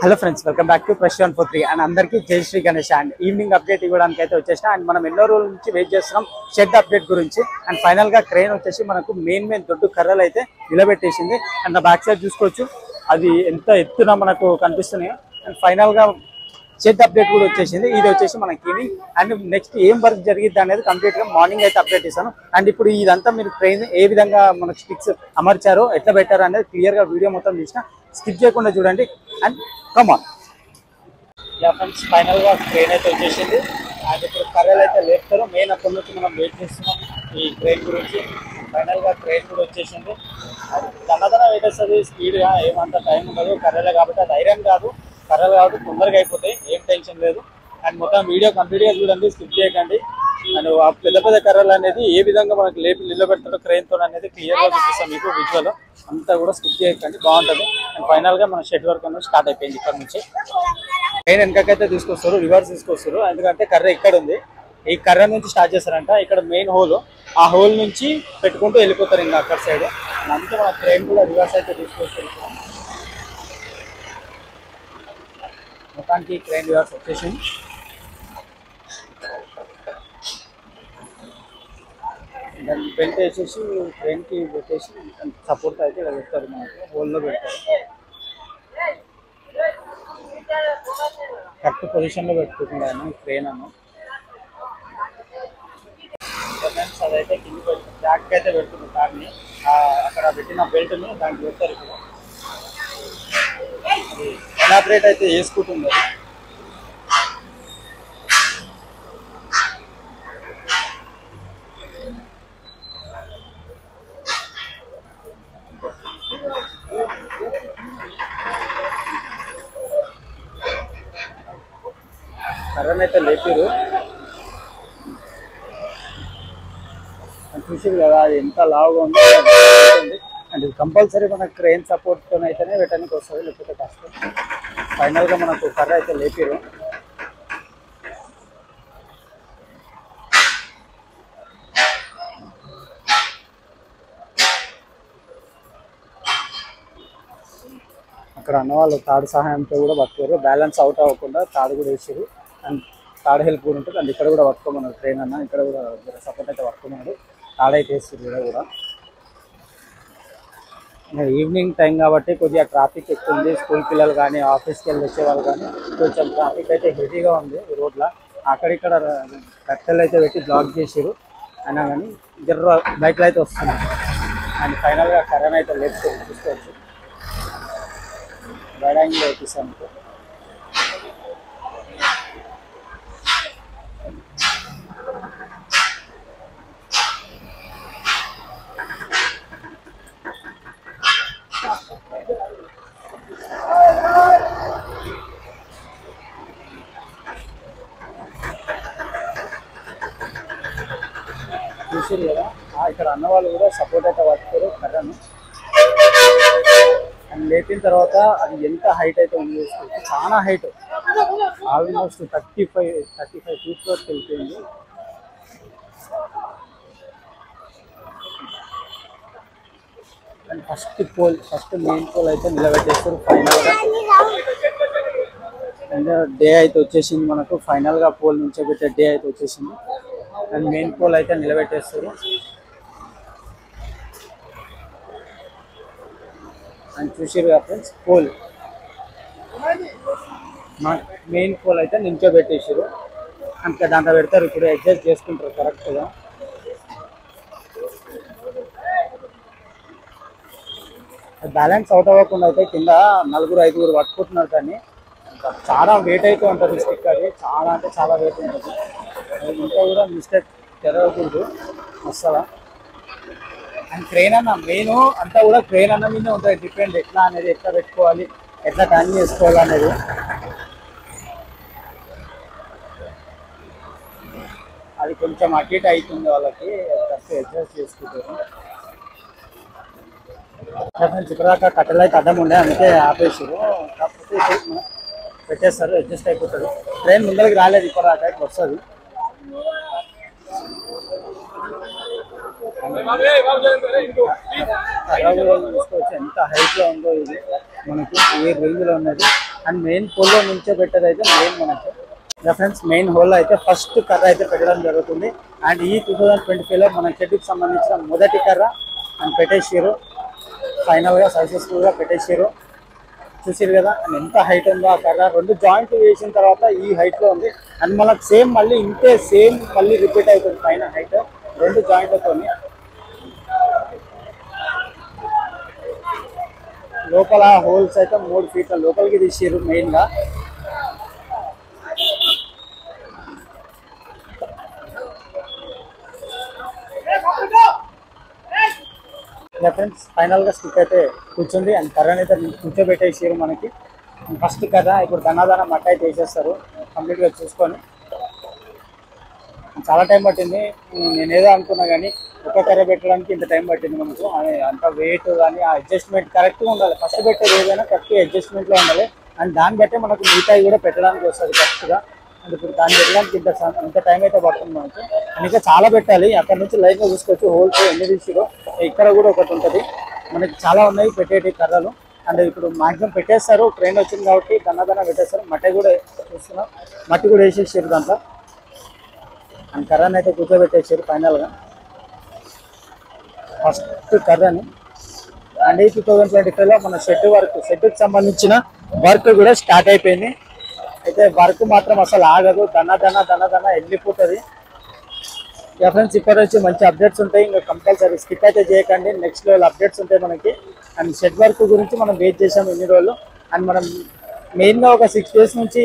Hello friends, welcome back to fresh 143 and అందరికీ Jai Shri Ganesh. And evening update ఇవ్వడానికి అయితే వచ్చేసిన. అండ్ మనం ఎన్నో రోజుల నుంచి వెయిట్ చేస్తున్నాం షెడ్ అప్డేట్ గురించి. అండ్ ఫైనల్ గా క్రెయిన్ వచ్చేసి మనకు మెయిన్ దొడ్డు కర్రలు అయితే నిలబెట్టేసింది. అండ్ బ్యాక్ సైడ్ చూసుకోవచ్చు, అది ఎంత ఎత్తున మనకు కనిపిస్తున్నాయో. అండ్ ఫైనల్ గా షెడ్ అప్డేట్ కూడా వచ్చేసింది. ఇది వచ్చేసి మనకి ఈవినింగ్. అండ్ నెక్స్ట్ ఏం వర్క్ జరిగిద్ది అనేది కంప్లీట్ గా మార్నింగ్ అయితే అప్డేట్ ఇస్తాను. అండ్ ఇప్పుడు ఇదంతా మీరు ట్రైన్ ఏ విధంగా మనకు స్టిక్స్ అమర్చారో, ఎట్లా పెట్టారో అనేది క్లియర్ గా వీడియో మొత్తం తీసిన. స్కిప్ చేయకుండా చూడండి. అండ్ కమాన్ ఫ్రెండ్స్, ఫైనల్ గా ట్రైన్ అయితే వచ్చేసింది. అండ్ ఇప్పుడు కర్రలు అయితే లేపుతారు. మెయిన్ అప్పటి నుంచి మనం వెయిట్ చేస్తున్నాం ఈ ట్రైన్ గురించి. ఫైనల్ గా ట్రైన్ కూడా వచ్చేసింది. అది దన్నదన వెయిట్ వస్తుంది, స్పీడ్ గా ఏమంత టైం ఉండదు. కర్రలే కాబట్టి అది ఐరన్ కాదు, కర్రలు కాబట్టి తొందరగా అయిపోతాయి, ఏం టెన్షన్ లేదు. అండ్ మొత్తం వీడియో కంప్లీట్ గా చూడండి, స్కిప్ చేయకండి. అండ్ ఆ పెద్ద పెద్ద కర్రలు అనేది ఏ విధంగా మనకి లేపి నిలబెడతారో క్రెయిన్ తో అనేది క్లియర్ గా చూపిస్తాం మీకు విజువల్. అంతా కూడా స్కిప్ చేయకండి, బాగుంటుంది. అండ్ ఫైనల్ గా మన షెడ్ వర్క్ అనేది స్టార్ట్ అయిపోయింది. ఇక్కడ నుంచి ట్రైన్ వెనకైతే తీసుకొస్తారు, రివర్స్ తీసుకొస్తారు. ఎందుకంటే కర్ర ఇక్కడ ఉంది, ఈ కర్ర నుంచి స్టార్ట్ చేస్తారంట. ఇక్కడ మెయిన్ హోల్, ఆ హోల్ నుంచి పెట్టుకుంటూ వెళ్ళిపోతారు ఇంకా అక్కడ సైడ్. అందుకే మన ట్రైన్ కూడా రివర్స్ అయితే తీసుకొస్తారు. మొత్తానికి ట్రైన్ రివర్స్ వచ్చేసింది. దాన్ని బెల్ట్ వేసేసి ట్రైన్కి పెట్టేసి సపోర్ట్ అయితే ఇలా పెడతారు, మనకి హోల్లో పెడతారు. కరెక్ట్ పొజిషన్లో పెట్టుకుంటున్నాను ట్రైన్ అను. అదైతే కింద పెడుతుంది, బ్యాక్ అయితే పెడుతుంది దాన్ని. అక్కడ పెట్టిన బెల్ట్ని దానికి పెడతారు. ఇప్పుడు అది ఎలాబరేట్ అయితే వేసుకుంటుంది. కర్రనైతే లేపారు, చూసారు కదా అది ఎంత లావుగా ఉందో. అండ్ ఇది కంపల్సరీ మనకు క్రెయిన్ సపోర్ట్తో అయితేనే పెట్టడానికి వస్తుంది, లేకపోతే కష్టం. ఫైనల్గా మనకు కర్ర అయితే లేపారు. అక్కడ అన్నవాళ్ళు తాడు సహాయంతో కూడా పట్టుకోరు, బ్యాలెన్స్ అవుట్ అవ్వకుండా తాడు కూడా వేసారు. అండ్ తాడు హెల్ప్ కూడా ఉంటుంది. అండ్ ఇక్కడ కూడా పట్టుకోమన్నాడు ట్రైన్ అన్న, ఇక్కడ కూడా సపోర్ట్ అయితే పట్టుకున్నాడు. తాడైతే వేస్తారు ఇక్కడ కూడా. ఈవినింగ్ టైం కాబట్టి కొద్దిగా ట్రాఫిక్ ఎక్కువ ఉంది. స్కూల్ పిల్లలు కానీ, ఆఫీస్కి వెళ్ళి వచ్చే వాళ్ళు కానీ కొంచెం ట్రాఫిక్ అయితే హెవీగా ఉంది ఈ రోడ్లో. అక్కడిక్కడ కట్టెలు అయితే పెట్టి బ్లాక్ చేసారు అయినా కానీ జర్ర బైక్లు అయితే వస్తున్నాయి. అండ్ ఫైనల్గా కరెంట్ అయితే లేపు చూసుకోవచ్చు. రైడింగ్లో ఎక్కిస్తాను. చూసారు కదా, ఇక్కడ అన్నవాళ్ళు కూడా సపోర్ట్ అయితే పట్టుకోరు కర్రను. అండ్ లేపిన తర్వాత అది ఎంత హైట్ అయితే ఉంది, చాలా హైట్, ఆల్మోస్ట్ 35 ఫీట్ వరకు వెళ్ళిపోయింది. అండ్ ఫస్ట్ మెయిన్ పోల్ అయితే నిలబెట్టేస్తారు ఫైనల్గా. అండ్ డే అయితే వచ్చేసింది మనకు. ఫైనల్గా పోల్ నుంచి పెట్టే డే అయితే వచ్చేసింది. అండ్ మెయిన్ పోల్ అయితే నిలబెట్టేస్తారు. అండ్ చూసారు కదా ఫ్రెండ్స్, పోల్ మెయిన్ పోల్ అయితే నిల్చోబెట్టేసారు. ఇంకా దాంట్లో పెడతారు, ఇప్పుడు అడ్జస్ట్ చేసుకుంటారు కరెక్ట్గా. బ్యాలెన్స్ అవుట్ అవ్వకుండా అయితే కింద 4-5 పట్టుకుంటున్నారు. కానీ చాలా వెయిట్ అయితే ఉంటుంది స్టిక్, అది చాలా అంటే చాలా వెయిట్ ఉంటుంది. ఇంకా కూడా మిస్టేక్ జరగకూడదు అస్సలు. అండ్ క్రెయిన్ అన్న మెయిన్ అంతా కూడా క్రెయిన్ అన్న మీదే ఉంటుంది డిపెండ్, ఎట్లా అనేది, ఎట్లా పెట్టుకోవాలి, ఎట్లా టర్న్ చేసుకోవాలి అనేది. అది కొంచెం అటు ఇటు అవుతుంది వాళ్ళకి, అడ్జస్ట్ చేసుకుంటారు. ఇప్పటిదాకా కట్టెలు అయితే అడ్డం ఉండే, అందుకే ఆపేసారు. కాకపోతే పెట్టేస్తారు, అడ్జస్ట్ అయిపోతుంది. ట్రైన్ ముందరికి రాలేదు ఇప్పటిదాకా, ఇట్లా వస్తుంది. చూసుకోవచ్చు ఎంత హైట్ లో ఉందో ఇది మనకి ఏ రేంజ్ లో ఉన్నది. అండ్ మెయిన్ పోల్లో నుంచో పెట్టేది అయితే మెయిన్ మనకి ఫ్రెండ్స్ మెయిన్ హోల్లో అయితే ఫస్ట్ కర్ర అయితే పెట్టడం జరుగుతుంది. అండ్ ఈ 2025లో మన షెడ్కి సంబంధించిన మొదటి కర్ర అండ్ పెట్టేసారు. ఫైనల్గా సక్సెస్ఫుల్గా పెట్టేసారు. చూసారు కదా అండ్ ఎంత హైట్ ఉందో ఆ కర్ర. 2 జాయింట్ వేసిన తర్వాత ఈ హైట్లో ఉంది. అండ్ మనకు సేమ్ మళ్ళీ ఇంతే సేమ్ మళ్ళీ రిపీట్ అవుతుంది పైన హైట్ 2 జాయింట్లతో. లోపల హోల్స్ అయితే 3 ఫీట్ల లోపలికి తీసారు మెయిన్గా. ఫ్రెండ్స్ ఫైనల్గా స్టిక్ అయితే కూర్చుంది అండ్ కర్రని అయితే కూర్చోబెట్టేసారు మనకి. ఫస్ట్ కర్ర ఇప్పుడు దనాదన మట్ట అయితే వేసేస్తారు కంప్లీట్గా చూసుకొని. చాలా టైం పట్టింది. నేనేదో అనుకున్నా కానీ ఒక కర్ర పెట్టడానికి ఇంత టైం పట్టింది మనకు. అంత వెయిట్ కానీ ఆ అడ్జస్ట్మెంట్ కరెక్ట్గా ఉండాలి. ఫస్ట్ పెట్టేది ఏదైనా కరెక్ట్గా అడ్జస్ట్మెంట్లో ఉండాలి. అండ్ దాన్ని బట్టే మనకు మిగతాయి కూడా పెట్టడానికి వస్తుంది కరెక్ట్గా. అండ్ ఇప్పుడు దాన్ని పెట్టడానికి ఇంత టైం అయితే పడుతుంది మనకు. అండ్ ఇంకా చాలా పెట్టాలి. అక్కడ నుంచి లైన్గా చూసుకోవచ్చు హోల్స్ ఎన్ని తీసిరో. ఇక్కడ కూడా ఒకటి ఉంటుంది మనకి. చాలా ఉన్నాయి పెట్టేటి కర్రలు. అండ్ ఇప్పుడు మాక్సిమం పెట్టేస్తారు. ట్రైన్ వచ్చింది కాబట్టి దన్నదన్న పెట్టేస్తారు. మట్టి కూడా చూస్తున్నాం. మట్టి కూడా వేసేసారు దాంట్లో. అండ్ కర్రని అయితే కూర్చోబెట్టేసారు ఫైనల్గా ఫస్ట్ కర్రని. అండ్ ఈ 2025లో మన షెడ్కి సంబంధించిన వర్క్ కూడా స్టార్ట్ అయిపోయింది. అయితే వర్క్ మాత్రం అసలు ఆగదు. దన్న వెళ్ళిపోతుంది. ఫ్రెండ్స్ ఇప్పటి నుంచి మంచి అప్డేట్స్ ఉంటాయి. ఇంకా కంపల్సరీ స్కిప్ అయితే చేయకండి. నెక్స్ట్ లెవెల్ అప్డేట్స్ ఉంటాయి మనకి. అండ్ షెడ్ వర్క్ గురించి మనం వెయిట్ చేసాం ఇన్ని రోజులు. అండ్ మనం మెయిన్గా ఒక 6 days నుంచి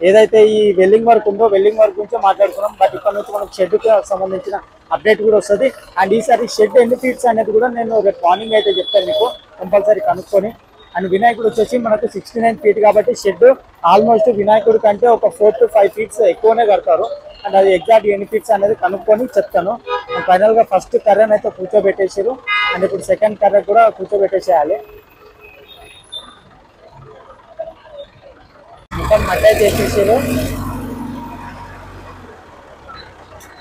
ఏదైతే ఈ వెల్డింగ్ వర్క్ ఉందో వెల్డింగ్ వర్క్ గురించి మాట్లాడుకున్నాం. బట్ ఇక్కడ నుంచి మనకు షెడ్కి సంబంధించిన అప్డేట్ కూడా వస్తుంది. అండ్ ఈసారి షెడ్ ఎన్ని ఫీట్స్ అనేది కూడా నేను రేపు మార్నింగ్ అయితే చెప్తాను మీకు కంపల్సరీ కనుక్కొని. అండ్ వినాయకుడు వచ్చేసి మనకు 69 feet కాబట్టి షెడ్ ఆల్మోస్ట్ వినాయకుడి కంటే ఒక 4 to 5 feet ఎక్కువనే కడతారు. అండ్ అది ఎగ్జాక్ట్ ఎన్ని ఫీట్స్ అనేది కనుక్కొని చెప్తాను. ఫైనల్గా ఫస్ట్ కర్రని అయితే కూర్చోబెట్టేసారు. అండ్ ఇప్పుడు సెకండ్ కర్ర కూడా కూర్చోబెట్టేసేయాలి. మొత్తం మట్టి అయితే వేసేసారు.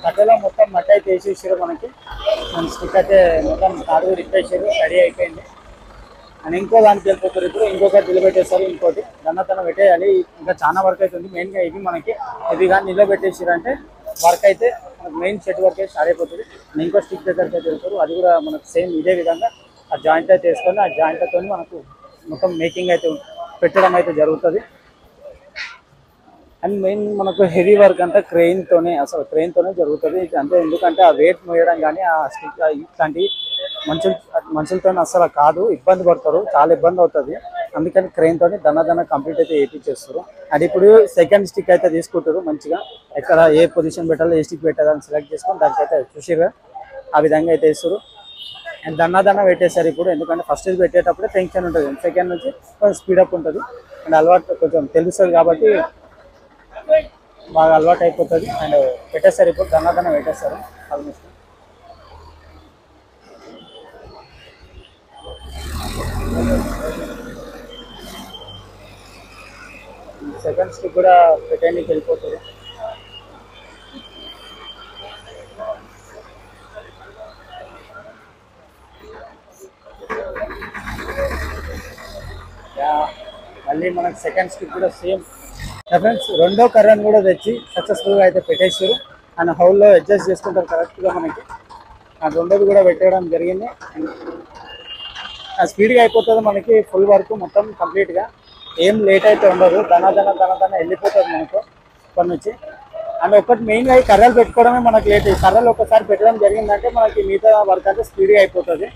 కట్టెలో మొత్తం మట్టి అయితే వేసేసారు మనకి. మన స్టిక్ అయితే మొత్తం తాడు రిప్పేసారు. రెడీ అయిపోయింది. అండ్ ఇంకో దానికి వెళ్ళిపోతారు. ఇప్పుడు ఇంకొకటి నిలబెట్టేస్తారు. ఇంకోటి దన్నతనం పెట్టేయాలి. ఇంకా చాలా వర్క్ అవుతుంది. మెయిన్గా ఇది మనకి ఇది కానీ నిలబెట్టేసారు అంటే వర్క్ అయితే మనకు మెయిన్ షెడ్ వర్క్ అయితే స్టార్ట్ అయిపోతుంది. ఇంకో స్టిక్ దగ్గరికి అయితే వెళ్తారు. అది కూడా మనకు సేమ్ ఇదే విధంగా ఆ జాయింట్ అయితే వేసుకొని ఆ జాయింట్తో మనకు మొత్తం మేకింగ్ అయితే పెట్టడం అయితే జరుగుతుంది. అండ్ మెయిన్ మనకు హెవీ వర్క్ అంటే క్రెయిన్తోనే క్రెయిన్తోనే జరుగుతుంది. అంటే ఎందుకంటే ఆ వెయిట్ మోయడం కానీ ఆ స్టిక్ ఇట్లాంటి మనుషులతో అసలు కాదు. ఇబ్బంది పడతారు. చాలా ఇబ్బంది అవుతుంది. అందుకని క్రెయిన్తో దన్న కంప్లీట్ అయితే వేయించేస్తారు. అండ్ ఇప్పుడు సెకండ్ స్టిక్ అయితే తీసుకుంటారు. మంచిగా ఎక్కడ ఏ పొజిషన్ పెట్టాలో ఏ స్టిక్ పెట్టాలని సెలెక్ట్ చేసుకొని దానికైతే చూసిగా ఆ విధంగా అయితే వేస్తారు. అండ్ దన్న పెట్టేస్తారు ఇప్పుడు. ఎందుకంటే ఫస్ట్ ఇది పెట్టేటప్పుడే టెన్షన్ ఉంటుంది. సెకండ్ నుంచి కొంచెం స్పీడప్ ఉంటుంది. అండ్ అలవాటు కొంచెం తెలుస్తుంది కాబట్టి బాగా అలవాటు అయిపోతుంది. అండ్ పెట్టేస్తారు ఇప్పుడు దన్న పెట్టేస్తారు ఆల్మోస్ట్. సెకండ్ స్టిక్ కూడా పెట్టడానికి వెళ్ళిపోతుంది. మళ్ళీ మనకు సెకండ్ స్టిక్ కూడా సేమ్. ఫ్రెండ్స్ రెండో కర్రను కూడా తెచ్చి సక్సెస్ఫుల్గా అయితే పెట్టేసారు. అండ్ హౌల్లో అడ్జస్ట్ చేసుకుంటారు కరెక్ట్గా మనకి. ఆ రెండోది కూడా పెట్టడం జరిగింది. స్పీడ్గా అయిపోతుంది మనకి ఫుల్ వర్క్ మొత్తం కంప్లీట్గా. ఏం లేట్ అయితే ఉండదు. దన వెళ్ళిపోతుంది మనకు ఇప్పటి నుంచి. అండ్ ఒకటి మెయిన్గా ఈ కర్రలు పెట్టుకోవడమే మనకు లేట్. ఈ కర్రలు ఒకసారి పెట్టడం జరిగిందంటే మనకి మిగతా వర్క్ అంతా స్పీడ్గా అయిపోతుంది.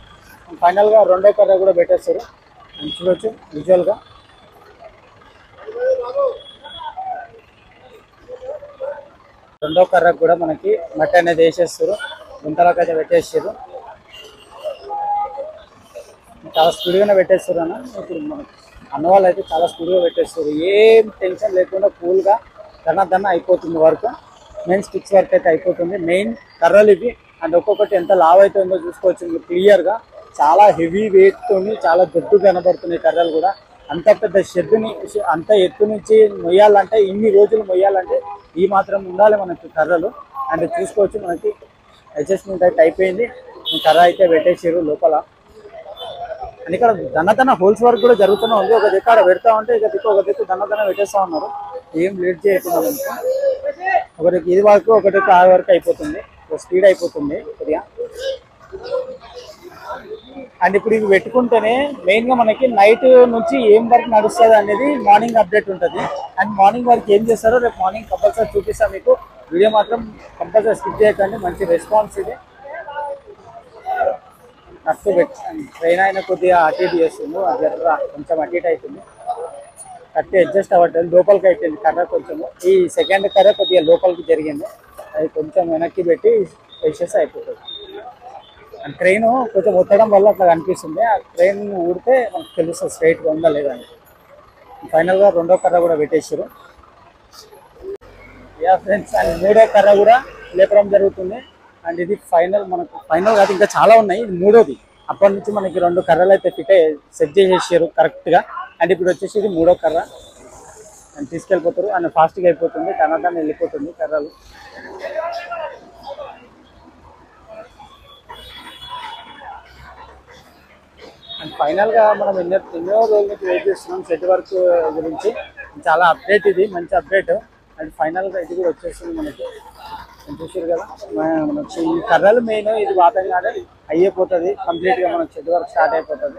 ఫైనల్గా రెండో కర్ర కూడా పెట్టేస్తారు. చూడొచ్చు విజువల్గా. రెండో కర్రకు కూడా మనకి మట్టి అనేది వేసేస్తారు. గుంతలకు అయితే పెట్టేస్తారు. చాలా స్పీడ్గానే పెట్టేస్తారు అన్న. ఇప్పుడు మనకి అన్న వాళ్ళు అయితే చాలా స్పీడ్గా పెట్టేస్తారు. ఏం టెన్షన్ లేకుండా కూల్గా దన్న అయిపోతుంది వర్క్. మెయిన్ స్టిక్స్ వర్క్ అయితే అయిపోతుంది. మెయిన్ కర్రలు ఇవి. అండ్ ఒక్కొక్కటి ఎంత లావ్ అవుతుందో చూసుకోవచ్చు మీరు క్లియర్గా. చాలా హెవీ వెయిట్తో చాలా దొడ్డు కనబడుతున్నాయి కర్రలు కూడా. అంత పెద్ద షెడ్ని అంత ఎత్తు నుంచి మొయ్యాలంటే ఇన్ని రోజులు మొయ్యాలంటే ఈ మాత్రం ఉండాలి మనకి కర్రలు. అండ్ చూసుకోవచ్చు మనకి అడ్జస్ట్మెంట్ అయితే అయిపోయింది. కర్ర అయితే పెట్టేసారు లోపల. అండ్ ఇక్కడ దన్నదన్న హోల్స్ వర్క్ కూడా జరుగుతూనే ఉంది. ఒక దిక్కు ఆడ పెడతా ఉంటే ఒక దిక్కు దన్నదన్న పెట్టేస్తా ఉన్నారు. ఏం లేట్ చేయకుండా ఒక దిక్కు ఇది వరకు ఒక దిక్కు ఆ వరకు అయిపోతుంది, స్పీడ్ అయిపోతుంది కొద్దిగా. అండ్ ఇప్పుడు ఇవి పెట్టుకుంటేనే మెయిన్గా మనకి నైట్ నుంచి ఏం వర్క్ నడుస్తుంది అనేది మార్నింగ్ అప్డేట్ ఉంటుంది. అండ్ మార్నింగ్ వర్క్ ఏం చేస్తారో రేపు మార్నింగ్ కంపల్సరీ చూపిస్తాను మీకు. వీడియో మాత్రం కంపల్సరీ స్కిప్ చేయకండి, మంచి రెస్పాన్స్ ఇది. నట్టు పెట్టి ట్రైన్ అయినా కొద్దిగా అటు ఇటు చేస్తుంది, అది కొంచెం అటు ఇటు అవుతుంది. కట్టి అడ్జస్ట్ అవ్వట్లేదు, లోపలికి అయిపోయింది కర్ర కొంచెము. ఈ సెకండ్ కర్ర కొద్దిగా లోపలికి జరిగింది, అది కొంచెం వెనక్కి పెట్టి వేసేసి అయిపోతుంది. అండ్ ట్రైన్ కొంచెం ఒత్తడం వల్ల అట్లా కనిపిస్తుంది. ఆ ట్రైన్ ఊడితే మనకు తెలుస్తుంది స్ట్రైట్గా ఉందా లేదని. ఫైనల్గా రెండో కర్ర కూడా పెట్టేసారు. యా ఫ్రెండ్స్, అండ్ మూడో కర్ర కూడా లేపడం జరుగుతుంది. అండ్ ఇది మనకు ఫైనల్ కాదు, ఇంకా చాలా ఉన్నాయి. ఇది మూడోది. అప్పటి నుంచి మనకి 2 కర్రలు అయితే సెట్ చేసేసారు కరెక్ట్గా. అండ్ ఇప్పుడు వచ్చేసి ఇది మూడో కర్ర. అండ్ తీసుకెళ్ళిపోతారు. అండ్ ఫాస్ట్గా అయిపోతుంది, టనదాన్ని వెళ్ళిపోతుంది కర్రలు. అండ్ ఫైనల్గా మనం ఎన్నో రోజుల నుంచి వెయిట్ చేస్తున్నాం షెడ్ వర్క్ గురించి. చాలా అప్డేట్, ఇది మంచి అప్డేట్. అండ్ ఫైనల్గా ఇది కూడా వచ్చేస్తుంది మనకి, చూసారు కదా. మనకి ఈ కర్రలు మెయిన్, ఇది వాతంగానే అయిపోతుంది కంప్లీట్గా, మనకు షెడ్ వర్క్ స్టార్ట్ అయిపోతుంది.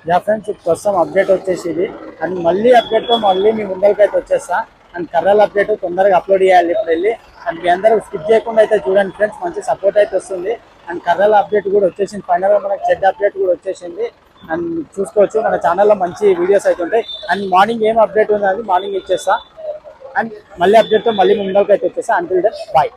యా ఫ్రెండ్స్, ప్రస్తుతం అప్డేట్ వచ్చేసి ఇది. అండ్ మళ్ళీ అప్డేట్తో మళ్ళీ మీ ముందరికైతే వచ్చేస్తా. అండ్ కర్రల అప్డేట్ తొందరగా అప్లోడ్ చేయాలి ఇప్పుడు వెళ్ళి. అండ్ మీ అందరూ స్కిప్ చేయకుండా అయితే చూడండి ఫ్రెండ్స్, మంచి సపోర్ట్ అయితే వస్తుంది. అండ్ కర్రల అప్డేట్ కూడా వచ్చేసింది, ఫైనల్గా మనకి షెడ్ అప్డేట్ కూడా వచ్చేసింది. అండ్ చూసుకోవచ్చు మన ఛానల్లో మంచి వీడియోస్ అయితే ఉంటాయి. అండ్ మార్నింగ్ ఏం అప్డేట్ ఉంది అది మార్నింగ్ ఇచ్చేస్తా. అండ్ మళ్ళీ అప్డేట్తో మళ్ళీ ముందరికి అయితే వచ్చేస్తా. Until then bye.